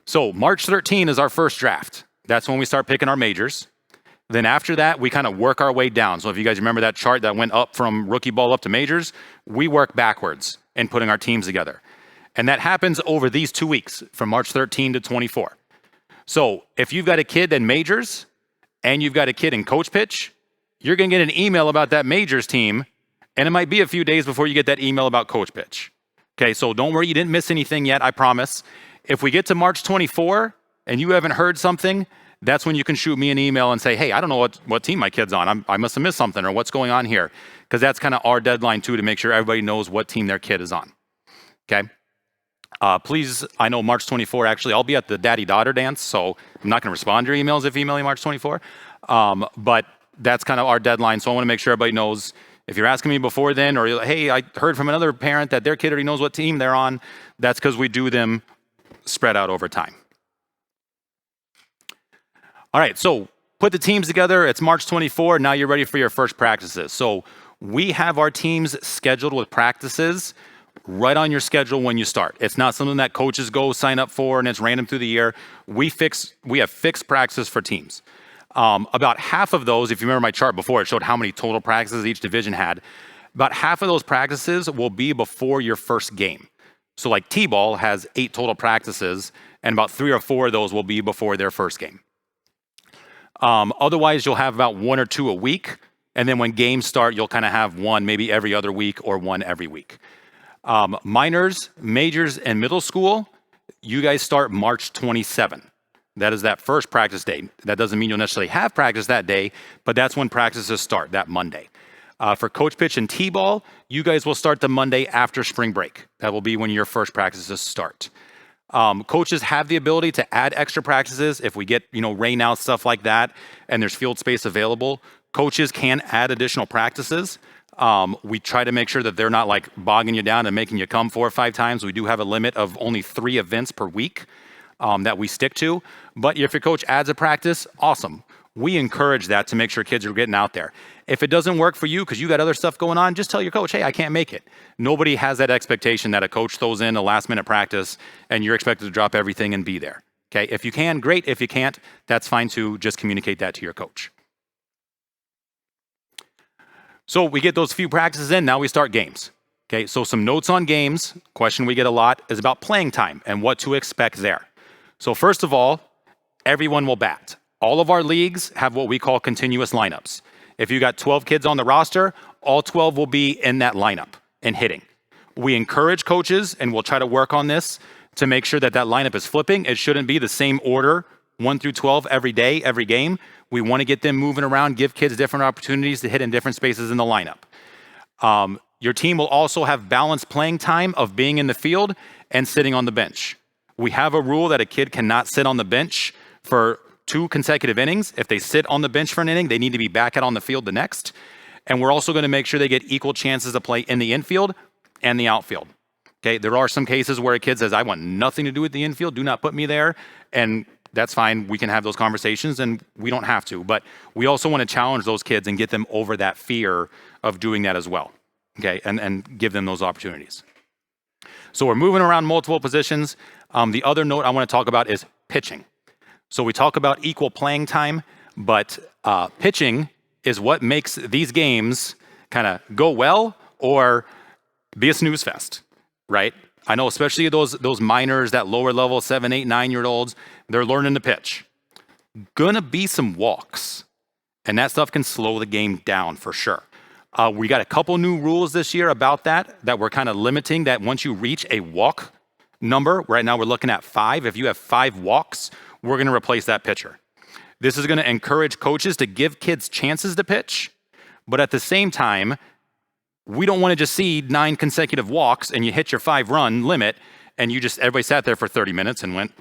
[SPEAKER 1] So March 13 is our first draft. That's when we start picking our majors. Then after that, we kind of work our way down. So if you guys remember that chart that went up from rookie ball up to majors, we work backwards in putting our teams together. And that happens over these 2 weeks from March 13 to 24. So if you've got a kid in majors and you've got a kid in coach pitch, you're going to get an email about that majors team, and it might be a few days before you get that email about coach pitch. Okay, so don't worry, you didn't miss anything yet, I promise. If we get to March 24 and you haven't heard something, that's when you can shoot me an email and say, hey, I don't know what team my kid's on. I must have missed something, or what's going on here. Because that's kind of our deadline too, to make sure everybody knows what team their kid is on. Okay. Please, I know March 24, actually, I'll be at the daddy-daughter dance, so I'm not going to respond to your emails if you email me March 24. But that's kind of our deadline, so I want to make sure everybody knows. If you're asking me before then, or hey, I heard from another parent that their kid already knows what team they're on, that's because we do them spread out over time. All right, so put the teams together. It's March 24. Now you're ready for your first practices. So we have our teams scheduled with practices right on your schedule when you start. It's not something that coaches go sign up for and it's random through the year. We have fixed practices for teams. About half of those, if you remember my chart before, it showed how many total practices each division had. About half of those practices will be before your first game. So like T-ball has 8 total practices, and about 3 or 4 of those will be before their first game. Otherwise, you'll have about 1 or 2 a week, and then when games start, you'll kind of have 1 maybe every other week or 1 every week. Minors, majors, and middle school, you guys start March 27. That is that first practice day. That doesn't mean you'll necessarily have practice that day, but that's when practices start, that Monday. For coach pitch and T-ball, you guys will start the Monday after spring break. That will be when your first practices start. Coaches have the ability to add extra practices if we get, rain out, stuff like that, and there's field space available. Coaches can add additional practices. We try to make sure that they're not like bogging you down and making you come 4 or 5 times. We do have a limit of only 3 events per week that we stick to. But if your coach adds a practice, awesome. We encourage that to make sure kids are getting out there. If it doesn't work for you because you got other stuff going on, just tell your coach, hey, I can't make it. Nobody has that expectation that a coach throws in a last minute practice and you're expected to drop everything and be there. Okay, if you can, great. If you can't, that's fine too. Just communicate that to your coach. So we get those few practices in, now we start games. Okay, so some notes on games. Question we get a lot is about playing time and what to expect there. So first of all, everyone will bat. All of our leagues have what we call continuous lineups. If you got 12 kids on the roster, all 12 will be in that lineup and hitting. We encourage coaches, and we'll try to work on this to make sure that that lineup is flipping. It shouldn't be the same order, 1 through 12 every day, every game. We want to get them moving around, give kids different opportunities to hit in different spaces in the lineup. Your team will also have balanced playing time of being in the field and sitting on the bench. We have a rule that a kid cannot sit on the bench for 2 consecutive innings. If they sit on the bench for an inning, they need to be back out on the field the next. And we're also going to make sure they get equal chances to play in the infield and the outfield. Okay, there are some cases where a kid says, I want nothing to do with the infield, do not put me there. And that's fine, we can have those conversations and we don't have to. But we also want to challenge those kids and get them over that fear of doing that as well. Okay, and give them those opportunities. So we're moving around multiple positions. The other note I want to talk about is pitching. So we talk about equal playing time, but pitching is what makes these games kind of go well or be a snooze fest, right? I know especially those minors, that lower level 7, 8, 9-year-olds, they're learning to pitch. Gonna be some walks, and that stuff can slow the game down for sure. We got a couple new rules this year about that we're kind of limiting, that once you reach a walk number, right now we're looking at 5. If you have 5 walks, we're going to replace that pitcher. This is going to encourage coaches to give kids chances to pitch, but at the same time, we don't want to just see 9 consecutive walks and you hit your 5-run limit and everybody sat there for 30 minutes and went,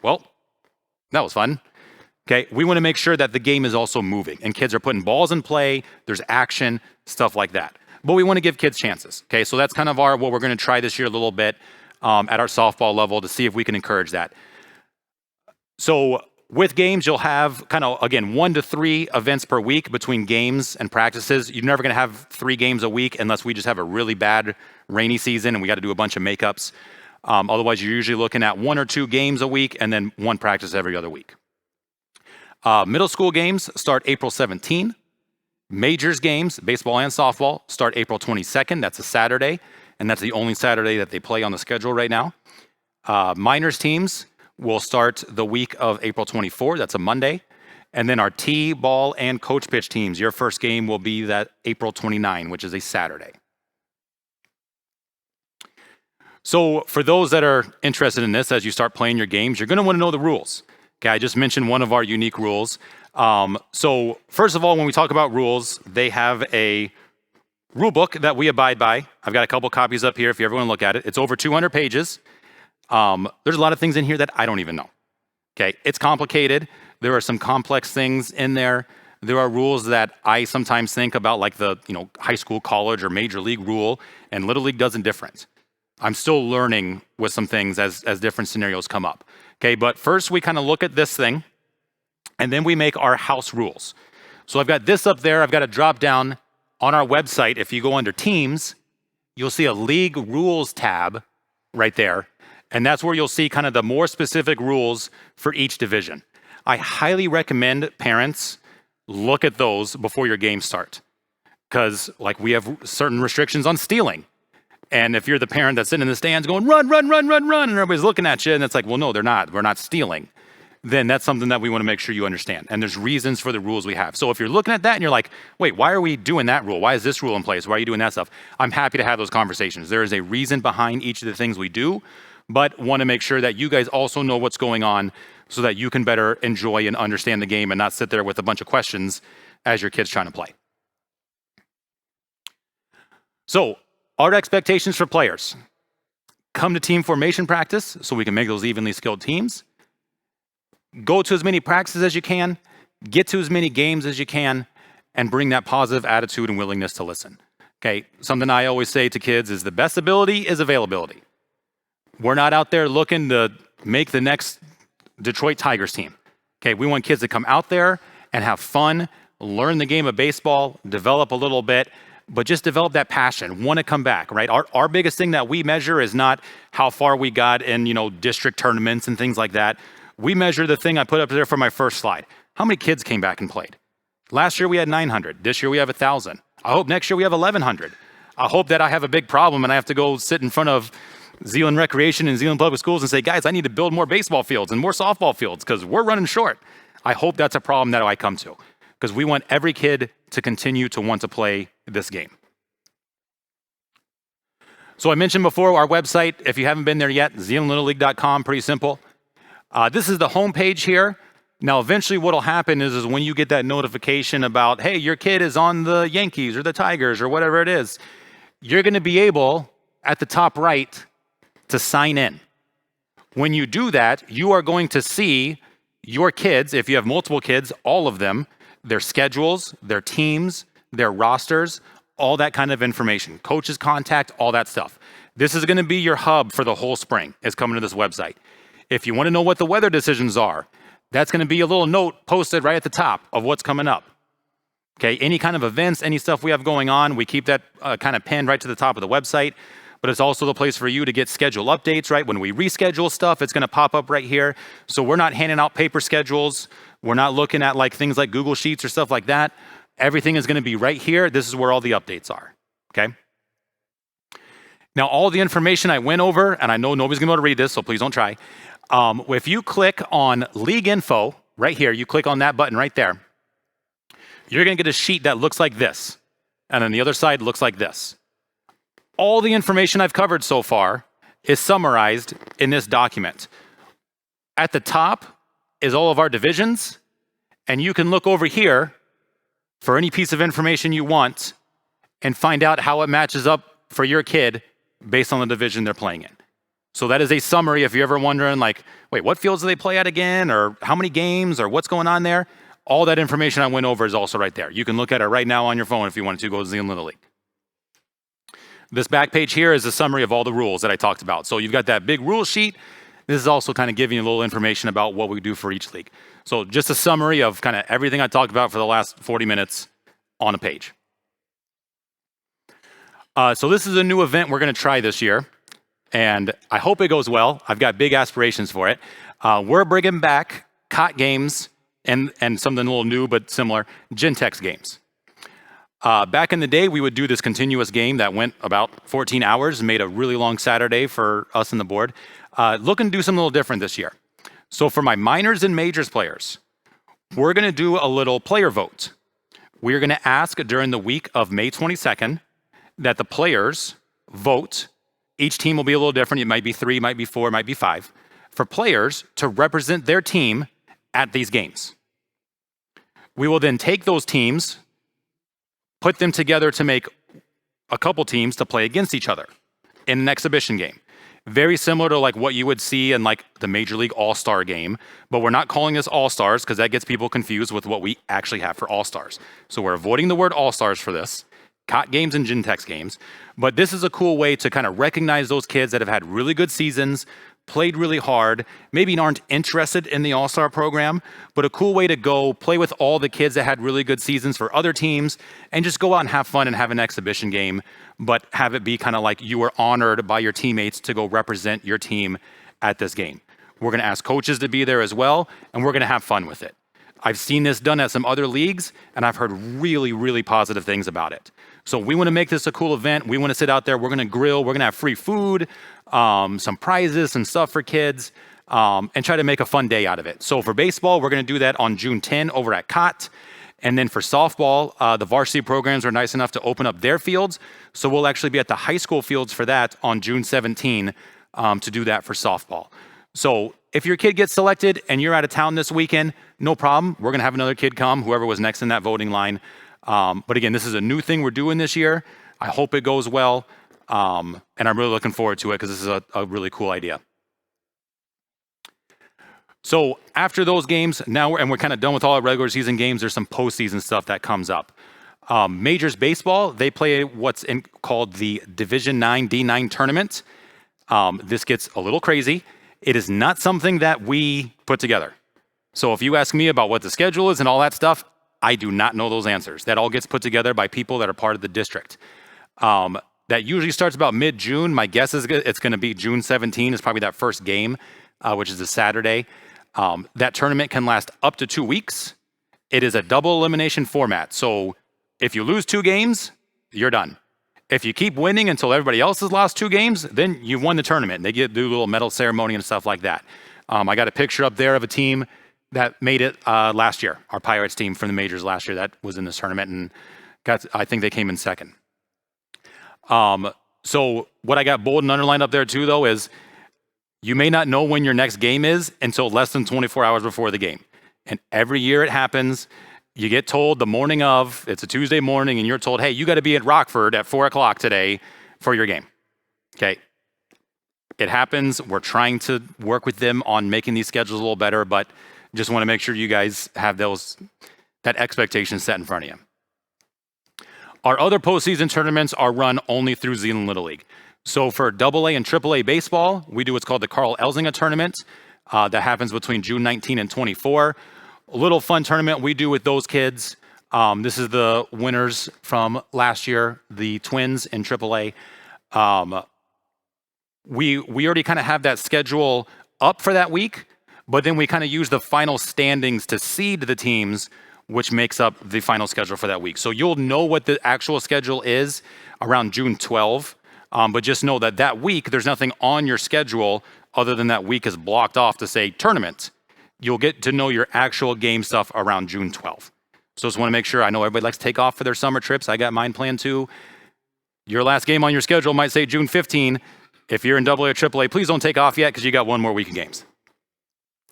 [SPEAKER 1] well, that was fun. Okay, we want to make sure that the game is also moving and kids are putting balls in play, there's action, stuff like that. But we want to give kids chances. Okay, so that's kind of what we're going to try this year a little bit at our softball level to see if we can encourage that. So with games, you'll have kind of, again, 1 to 3 events per week between games and practices. You're never going to have 3 games a week unless we just have a really bad rainy season and we got to do a bunch of makeups. Otherwise, you're usually looking at 1 or 2 games a week and then 1 practice every other week. Middle school games start April 17. Majors games, baseball and softball, start April 22nd. That's a Saturday, and that's the only Saturday that they play on the schedule right now. Minors teams will start the week of April 24. That's a Monday. And then our T-ball and coach pitch teams, your first game will be that April 29, which is a Saturday. So for those that are interested in this, as you start playing your games, you're going to want to know the rules. Okay, I just mentioned one of our unique rules. So first of all, when we talk about rules, they have a rule book that we abide by. I've got a couple copies up here if you ever want to look at it. It's over 200 pages. There's a lot of things in here that I don't even know. Okay, it's complicated. There are some complex things in there. There are rules that I sometimes think about, like the high school, college, or major league rule, and Little League doesn't different. I'm still learning with some things as different scenarios come up. Okay, but first we kind of look at this thing, and then we make our house rules. So I've got this up there. I've got a drop down on our website. If you go under teams, you'll see a league rules tab right there. And that's where you'll see kind of the more specific rules for each division. I highly recommend parents look at those before your games start. Because we have certain restrictions on stealing. And if you're the parent that's sitting in the stands going, run, run, run, run, run, and everybody's looking at you, and it's like, well, no, they're not. We're not stealing. Then that's something that we want to make sure you understand. And there's reasons for the rules we have. So if you're looking at that and you're like, wait, why are we doing that rule? Why is this rule in place? Why are you doing that stuff? I'm happy to have those conversations. There is a reason behind each of the things we do, but want to make sure that you guys also know what's going on so that you can better enjoy and understand the game and not sit there with a bunch of questions as your kid's trying to play. So our expectations for players: come to team formation practice so we can make those evenly skilled teams. Go to as many practices as you can, get to as many games as you can, and bring that positive attitude and willingness to listen. Okay, something I always say to kids is the best ability is availability. We're not out there looking to make the next Detroit Tigers team. Okay, we want kids to come out there and have fun, learn the game of baseball, develop a little bit, but just develop that passion, want to come back, right? Our biggest thing that we measure is not how far we got in, district tournaments and things like that. We measure the thing I put up there for my first slide. How many kids came back and played? Last year we had 900. This year we have 1,000. I hope next year we have 1,100. I hope that I have a big problem and I have to go sit in front of Zeeland Recreation and Zeeland Public Schools and say, guys, I need to build more baseball fields and more softball fields because we're running short. I hope that's a problem that I come to, because we want every kid to continue to want to play this game. So I mentioned before our website. If you haven't been there yet, ZeelandLittleLeague.com, pretty simple. This is the home page here. Now, eventually what will happen is when you get that notification about, hey, your kid is on the Yankees or the Tigers or whatever it is, you're going to be able, at the top right, to sign in. When you do that, you are going to see your kids, if you have multiple kids, all of them, their schedules, their teams, their rosters, all that kind of information, coaches contact, all that stuff. This is going to be your hub for the whole spring, is coming to this website. If you want to know what the weather decisions are, that's going to be a little note posted right at the top of what's coming up. Okay, any kind of events, any stuff we have going on, we keep that kind of pinned right to the top of the website. But it's also the place for you to get schedule updates, right? When we reschedule stuff, it's going to pop up right here. So we're not handing out paper schedules. We're not looking at things like Google Sheets or stuff like that. Everything is going to be right here. This is where all the updates are, okay? Now, all the information I went over, and I know nobody's going to be able to read this, so please don't try. If you click on League Info right here, you click on that button right there, you're going to get a sheet that looks like this. and then the other side looks like this. All the information I've covered so far is summarized in this document. At the top is all of our divisions, and you can look over here for any piece of information you want and find out how it matches up for your kid based on the division they're playing in. So that is a summary if you're ever wondering, like, wait, what fields do they play at again? Or how many games? Or what's going on there? All that information I went over is also right there. You can look at it right now on your phone if you wanted to go to Zeeland Little League. This back page here is a summary of all the rules that I talked about. So you've got that big rule sheet. This is also kind of giving you a little information about what we do for each league. So just a summary of kind of everything I talked about for the last 40 minutes on a page. So this is a new event we're going to try this year, and I hope it goes well. I've got big aspirations for it. We're bringing back COT games and something a little new but similar, Gentex games. Back in the day, we would do this continuous game that went about 14 hours, made a really long Saturday for us and the board. Looking to do something a little different this year. So for my minors and majors players, we're going to do a little player vote. We're going to ask during the week of May 22nd that the players vote. Each team will be a little different. It might be 3, might be 4, might be 5. For players to represent their team at these games. We will then take those teams, put them together to make a couple teams to play against each other in an exhibition game. Very similar to like what you would see in like the Major League All-Star game, but we're not calling this All-Stars because that gets people confused with what we actually have for All-Stars. So we're avoiding the word All-Stars for this. COT games and Gentex games. But this is a cool way to kind of recognize those kids that have had really good seasons, played really hard, maybe aren't interested in the All-Star program, but a cool way to go play with all the kids that had really good seasons for other teams and just go out and have fun and have an exhibition game, but have it be kind of like you were honored by your teammates to go represent your team at this game. We're going to ask coaches to be there as well, and we're going to have fun with it. I've seen this done at some other leagues, and I've heard really, really positive things about it. So we want to make this a cool event. We want to sit out there. We're going to grill. We're going to have free food, some prizes, some stuff for kids, and try to make a fun day out of it. So for baseball, we're going to do that on June 10 over at COT. And then for softball, the varsity programs are nice enough to open up their fields. So we'll actually be at the high school fields for that on June 17 to do that for softball. So if your kid gets selected and you're out of town this weekend, no problem. We're going to have another kid come, whoever was next in that voting line. But again, this is a new thing we're doing this year. I hope it goes well. And I'm really looking forward to it because this is a really cool idea. So after those games, now we're kind of done with all our regular season games. There's some postseason stuff that comes up. Majors baseball, they play what's called the Division 9 D9 tournament. This gets a little crazy. It is not something that we put together. So if you ask me about what the schedule is and all that stuff, I do not know those answers. That all gets put together by people that are part of the district. That usually starts about mid-June. My guess is it's going to be June 17 is probably that first game, which is a Saturday. That tournament can last up to 2 weeks. It is a double elimination format. So if you lose 2 games, you're done. If you keep winning until everybody else has lost 2 games, then you've won the tournament. They do a little medal ceremony and stuff like that. I got a picture up there of a team that made it last year. Our Pirates team from the majors last year that was in this tournament, and I think they came in second. So what I got bold and underlined up there too, though, is you may not know when your next game is until less than 24 hours before the game. And every year it happens. You get told the morning of, it's a Tuesday morning, and you're told, hey, you got to be at Rockford at 4 o'clock today for your game. Okay. It happens. We're trying to work with them on making these schedules a little better, but just want to make sure you guys have that expectation set in front of you. Our other postseason tournaments are run only through Zeeland Little League. So for AA and AAA baseball, we do what's called the Carl Elzinga tournament. That happens between June 19 and 24. A little fun tournament we do with those kids. This is the winners from last year, the Twins in AAA. We already kind of have that schedule up for that week, but then we kind of use the final standings to seed the teams, which makes up the final schedule for that week. So you'll know what the actual schedule is around June 12, but just know that that week, there's nothing on your schedule other than that week is blocked off to say tournament. You'll get to know your actual game stuff around June 12. So just want to make sure, I know everybody likes to take off for their summer trips. I got mine planned too. Your last game on your schedule might say June 15. If you're in AA or AAA, please don't take off yet because you got one more week of games.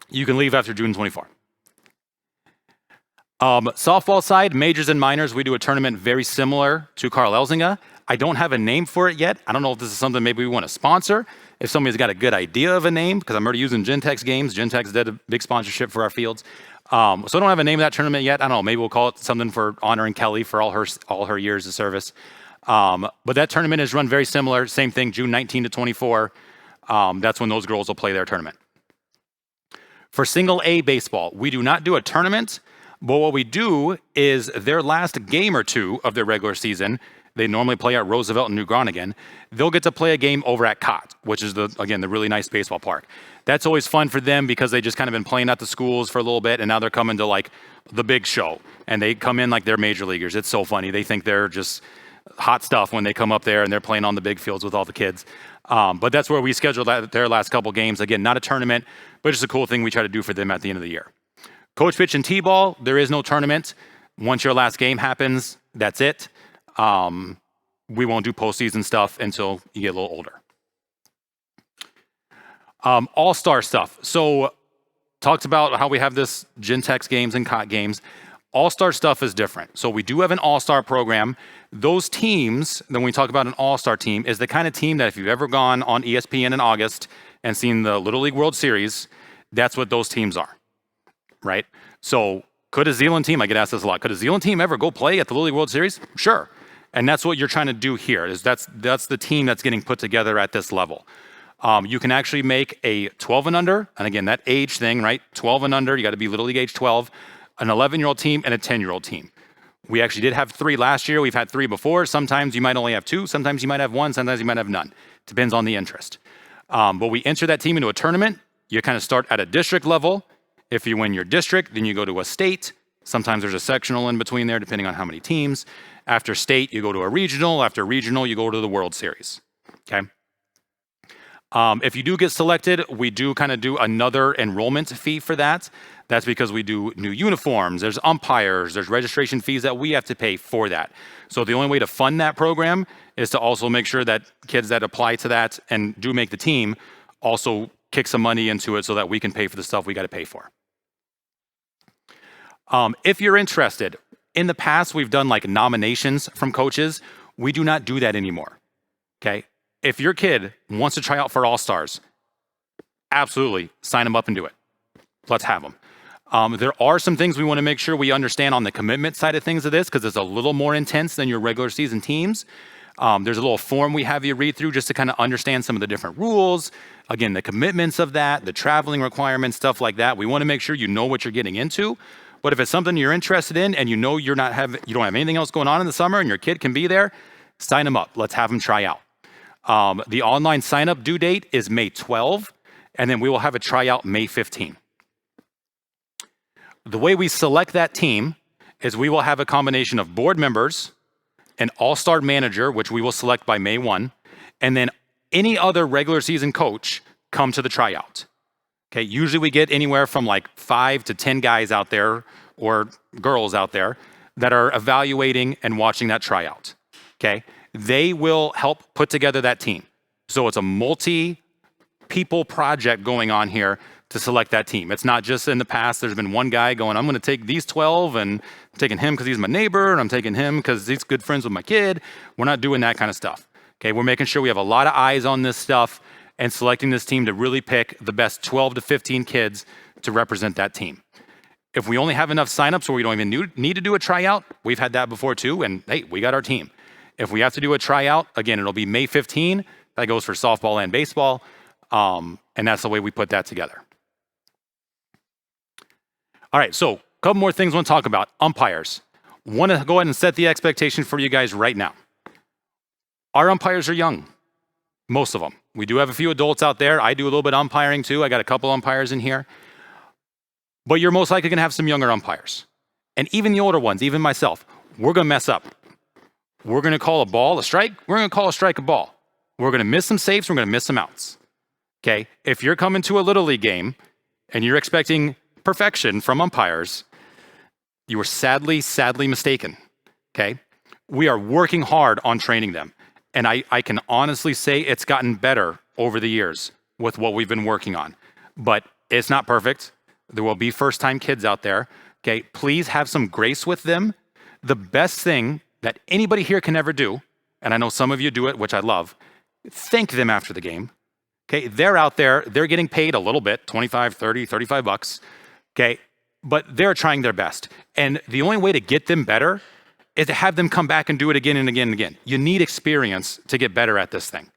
[SPEAKER 1] You can leave after June 24. Softball side, majors and minors, we do a tournament very similar to Carl Elzinga. I don't have a name for it yet. I don't know if this is something maybe we want to sponsor. If somebody's got a good idea of a name, because I'm already using Gentex games. Gentex did a big sponsorship for our fields. So I don't have a name of that tournament yet. I don't know. Maybe we'll call it something for honoring Kelly for all her years of service. But that tournament is run very similar. Same thing, June 19 to 24. That's when those girls will play their tournament. For single A baseball, we do not do a tournament, but what we do is their last game or two of their regular season, they normally play at Roosevelt and New Groningen. They'll get to play a game over at Cott, which is the really nice baseball park. That's always fun for them because they just kind of been playing at the schools for a little bit, and now they're coming to like the big show, and they come in like they're major leaguers. It's so funny. They think they're just hot stuff when they come up there and they're playing on the big fields with all the kids. But that's where we scheduled their last couple games. Again, not a tournament, but just a cool thing we try to do for them at the end of the year. Coach pitch and T-ball, there is no tournament. Once your last game happens, that's it. We won't do postseason stuff until you get a little older. All-star stuff. So talked about how we have this Gentex games and COT games. All-star stuff is different. So we do have an all-star program. Those teams, then when we talk about an all-star team, is the kind of team that if you've ever gone on ESPN in August and seen the Little League World Series, that's what those teams are, right? So could a Zeeland team, I get asked this a lot, could a Zeeland team ever go play at the Little League World Series? Sure. And that's what you're trying to do here, is that's the team that's getting put together at this level. You can actually make a 12 and under, and again, that age thing, right? 12 and under, you got to be Little League age 12, an 11-year-old team and a 10-year-old team. We actually did have 3 last year. We've had 3 before. Sometimes you might only have 2. Sometimes you might have 1. Sometimes you might have none. Depends on the interest. But we enter that team into a tournament. You kind of start at a district level. If you win your district, then you go to a state. Sometimes there's a sectional in between there, depending on how many teams. After state, you go to a regional. After regional, you go to the World Series. Okay. If you do get selected, we do kind of do another enrollment fee for that. That's because we do new uniforms, there's umpires, there's registration fees that we have to pay for that. So the only way to fund that program is to also make sure that kids that apply to that and do make the team also kick some money into it so that we can pay for the stuff we got to pay for. If you're interested, in the past we've done like nominations from coaches. We do not do that anymore, okay? If your kid wants to try out for All-Stars, absolutely sign them up and do it. Let's have them. There are some things we want to make sure we understand on the commitment side of things of this, because it's a little more intense than your regular season teams. There's a little form we have you read through just to kind of understand some of the different rules. Again, the commitments of that, the traveling requirements, stuff like that. We want to make sure you know what you're getting into. But if it's something you're interested in and you know you don't have anything else going on in the summer and your kid can be there, sign them up. Let's have them try out. The online sign-up due date is May 12, and then we will have a tryout May 15. The way we select that team is we will have a combination of board members, an all-star manager, which we will select by May 1, and then any other regular season coach come to the tryout. Okay, usually we get anywhere from like 5 to 10 guys out there or girls out there that are evaluating and watching that tryout. Okay, they will help put together that team. So it's a multi-people project going on here to select that team. It's not just in the past, there's been one guy going, I'm gonna take these 12 and I'm taking him because he's my neighbor, and I'm taking him because he's good friends with my kid. We're not doing that kind of stuff. Okay, we're making sure we have a lot of eyes on this stuff and selecting this team to really pick the best 12 to 15 kids to represent that team. If we only have enough signups where we don't even need to do a tryout, we've had that before too, and hey, we got our team. If we have to do a tryout, again, it'll be May 15. That goes for softball and baseball, and that's the way we put that together. All right, so a couple more things I want to talk about. Umpires. Want to go ahead and set the expectation for you guys right now. Our umpires are young, most of them. We do have a few adults out there. I do a little bit of umpiring too. I got a couple umpires in here. But you're most likely going to have some younger umpires. And even the older ones, even myself, we're going to mess up. We're going to call a ball a strike. We're going to call a strike a ball. We're going to miss some saves. We're going to miss some outs. Okay? If you're coming to a Little League game and you're expecting perfection from umpires, You were sadly, sadly mistaken, okay? We are working hard on training them. And I can honestly say it's gotten better over the years with what we've been working on. But it's not perfect. There will be first-time kids out there, okay? Please have some grace with them. The best thing that anybody here can ever do, and I know some of you do it, which I love, thank them after the game, okay? They're out there, they're getting paid a little bit, 25, 30, 35 bucks, okay? But they're trying their best. And the only way to get them better is to have them come back and do it again and again and again. You need experience to get better at this thing.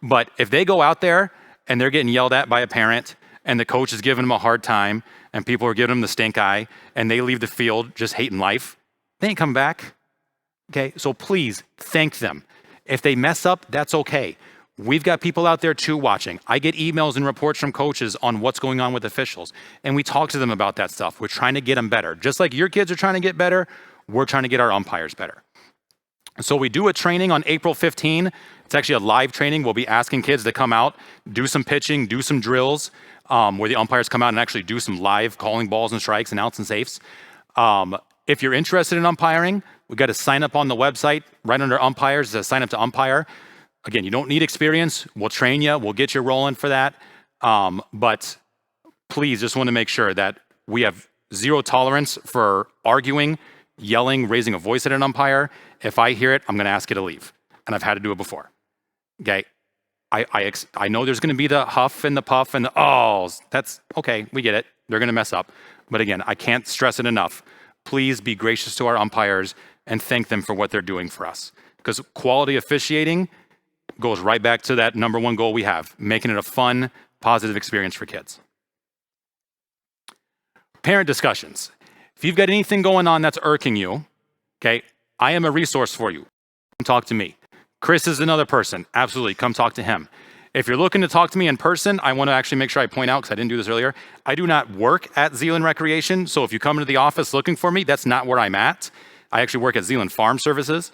[SPEAKER 1] But if they go out there and they're getting yelled at by a parent and the coach is giving them a hard time and people are giving them the stink eye and they leave the field just hating life, they ain't coming back, okay? So please thank them. If they mess up, that's okay. We've got people out there too watching. I get emails and reports from coaches on what's going on with officials, and we talk to them about that stuff. We're trying to get them better. Just like your kids are trying to get better, we're trying to get our umpires better. So we do a training on April 15. It's actually a live training. We'll be asking kids to come out, do some pitching, do some drills, where the umpires come out and actually do some live calling balls and strikes and outs and safes. If you're interested in umpiring, we've got to sign up on the website right under umpires to sign up to umpire. Again, you don't need experience. We'll train you. We'll get you rolling for that. But please just want to make sure that we have zero tolerance for arguing, yelling, raising a voice at an umpire. If I hear it, I'm going to ask you to leave. And I've had to do it before. Okay? I know there's going to be the huff and the puff and the ohs. That's okay. We get it. They're going to mess up. But again, I can't stress it enough. Please be gracious to our umpires and thank them for what they're doing for us. Because quality officiating goes right back to that number one goal we have, making it a fun, positive experience for kids. Parent discussions. If you've got anything going on that's irking you, okay, I am a resource for you. Come talk to me. Chris is another person. Absolutely, come talk to him. If you're looking to talk to me in person, I want to actually make sure I point out, because I didn't do this earlier, I do not work at Zeeland Recreation, so if you come into the office looking for me, that's not where I'm at. I actually work at Zeeland Farm Services.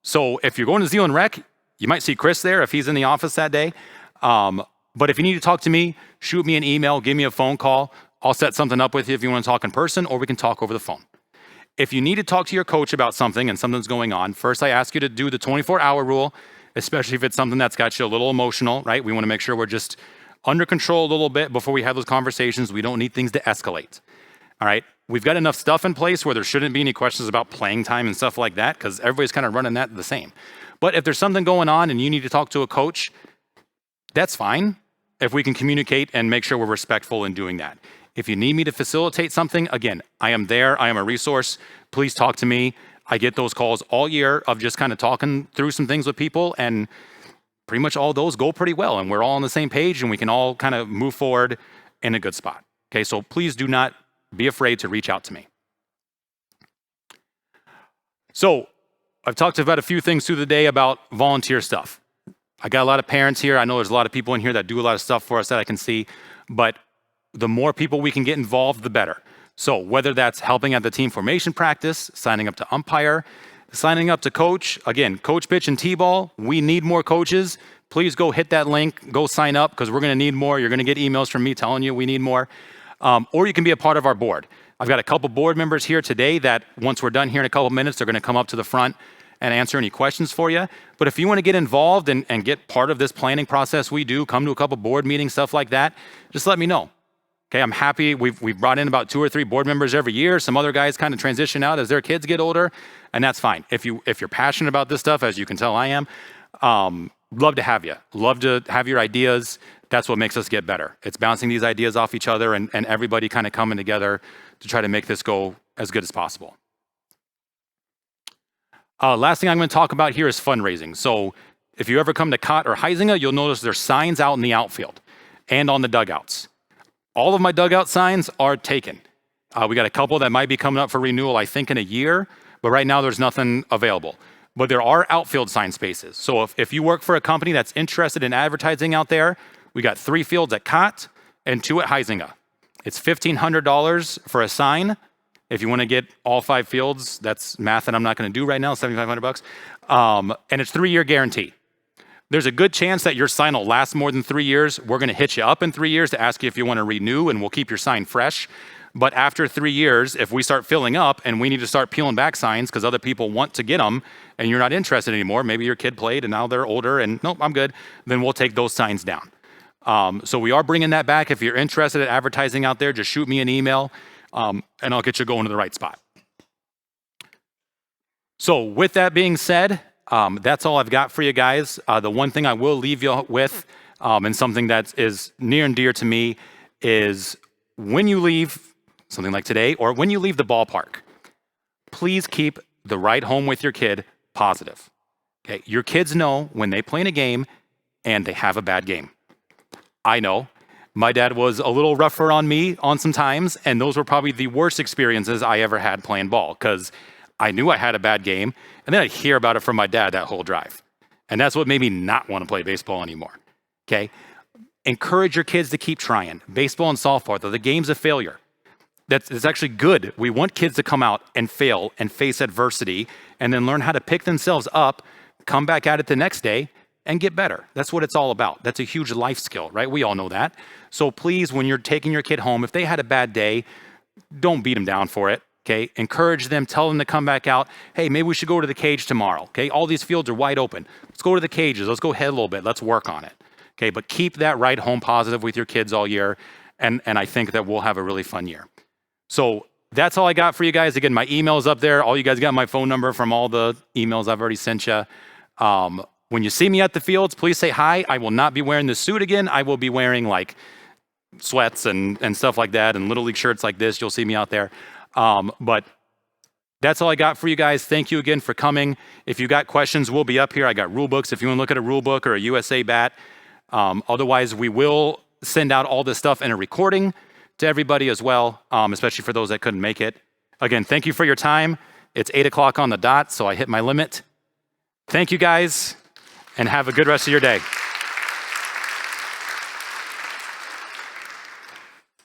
[SPEAKER 1] So if you're going to Zeeland Rec, you might see Chris there if he's in the office that day. But if you need to talk to me, shoot me an email, give me a phone call. I'll set something up with you if you want to talk in person, or we can talk over the phone. If you need to talk to your coach about something and something's going on, first I ask you to do the 24-hour rule, especially if it's something that's got you a little emotional, right? We want to make sure we're just under control a little bit before we have those conversations. We don't need things to escalate, all right? We've got enough stuff in place where there shouldn't be any questions about playing time and stuff like that, because everybody's kind of running that the same. But if there's something going on and you need to talk to a coach, that's fine if we can communicate and make sure we're respectful in doing that. If you need me to facilitate something, again, I am there. I am a resource. Please talk to me. I get those calls all year of just kind of talking through some things with people, and pretty much all those go pretty well, and we're all on the same page, and we can all kind of move forward in a good spot. Okay, so please do not be afraid to reach out to me. So I've talked about a few things through the day about volunteer stuff. I got a lot of parents here. I know there's a lot of people in here that do a lot of stuff for us that I can see, but the more people we can get involved, the better. So whether that's helping at the team formation practice, signing up to umpire, signing up to coach, again, coach pitch and T-ball, we need more coaches. Please go hit that link, go sign up, because we're going to need more. You're going to get emails from me telling you we need more. Or you can be a part of our board. I've got a couple board members here today that once we're done here in a couple minutes, they're going to come up to the front and answer any questions for you. But if you want to get involved and get part of this planning process we do, come to a couple board meetings, stuff like that, just let me know. Okay, I'm happy. We've brought in about 2 or 3 board members every year. Some other guys kind of transition out as their kids get older, and that's fine. If you're passionate about this stuff, as you can tell I am, love to have you. Love to have your ideas. That's what makes us get better. It's bouncing these ideas off each other and everybody kind of coming together to try to make this go as good as possible. Last thing I'm going to talk about here is fundraising. So if you ever come to Cott or Huizinga, you'll notice there's signs out in the outfield and on the dugouts. All of my dugout signs are taken. We got a couple that might be coming up for renewal, I think in a year, but right now there's nothing available. But there are outfield sign spaces. So if you work for a company that's interested in advertising out there, we got 3 fields at Cott and 2 at Huizinga. It's $1,500 for a sign. If you want to get all 5 fields, that's math that I'm not going to do right now, $7,500. And it's 3-year guarantee. There's a good chance that your sign will last more than 3 years. We're going to hit you up in 3 years to ask you if you want to renew, and we'll keep your sign fresh. But after 3 years, if we start filling up and we need to start peeling back signs because other people want to get them and you're not interested anymore, maybe your kid played and now they're older and nope, I'm good, then we'll take those signs down. So we are bringing that back. If you're interested in advertising out there, just shoot me an email and I'll get you going to the right spot. So with that being said, that's all I've got for you guys. The one thing I will leave you with, and something that is near and dear to me, is when you leave, something like today, or when you leave the ballpark, please keep the ride home with your kid positive. Okay, your kids know when they play in a game and they have a bad game. I know. My dad was a little rougher on me on some times, and those were probably the worst experiences I ever had playing ball, because I knew I had a bad game, and then I'd hear about it from my dad that whole drive. And that's what made me not want to play baseball anymore. Okay? Encourage your kids to keep trying. Baseball and softball, they're the games of failure. That's actually good. We want kids to come out and fail and face adversity and then learn how to pick themselves up, come back at it the next day, and get better. That's what it's all about. That's a huge life skill, right? We all know that. So please, when you're taking your kid home, if they had a bad day, don't beat them down for it, okay? Encourage them, tell them to come back out. Hey, maybe we should go to the cage tomorrow, okay? All these fields are wide open. Let's go to the cages. Let's go ahead a little bit. Let's work on it, okay? But keep that ride home positive with your kids all year, and I think that we'll have a really fun year. So that's all I got for you guys. Again, my email's up there. All you guys got my phone number from all the emails I've already sent you. When you see me at the fields, please say hi. I will not be wearing the suit again. I will be wearing like sweats and stuff like that and Little League shirts like this. You'll see me out there. But that's all I got for you guys. Thank you again for coming. If you got questions, we'll be up here. I got rule books if you want to look at a rule book or a USA bat. Otherwise, we will send out all this stuff in a recording to everybody as well, especially for those that couldn't make it. Again, thank you for your time. It's 8 o'clock on the dot, so I hit my limit. Thank you guys, and have a good rest of your day.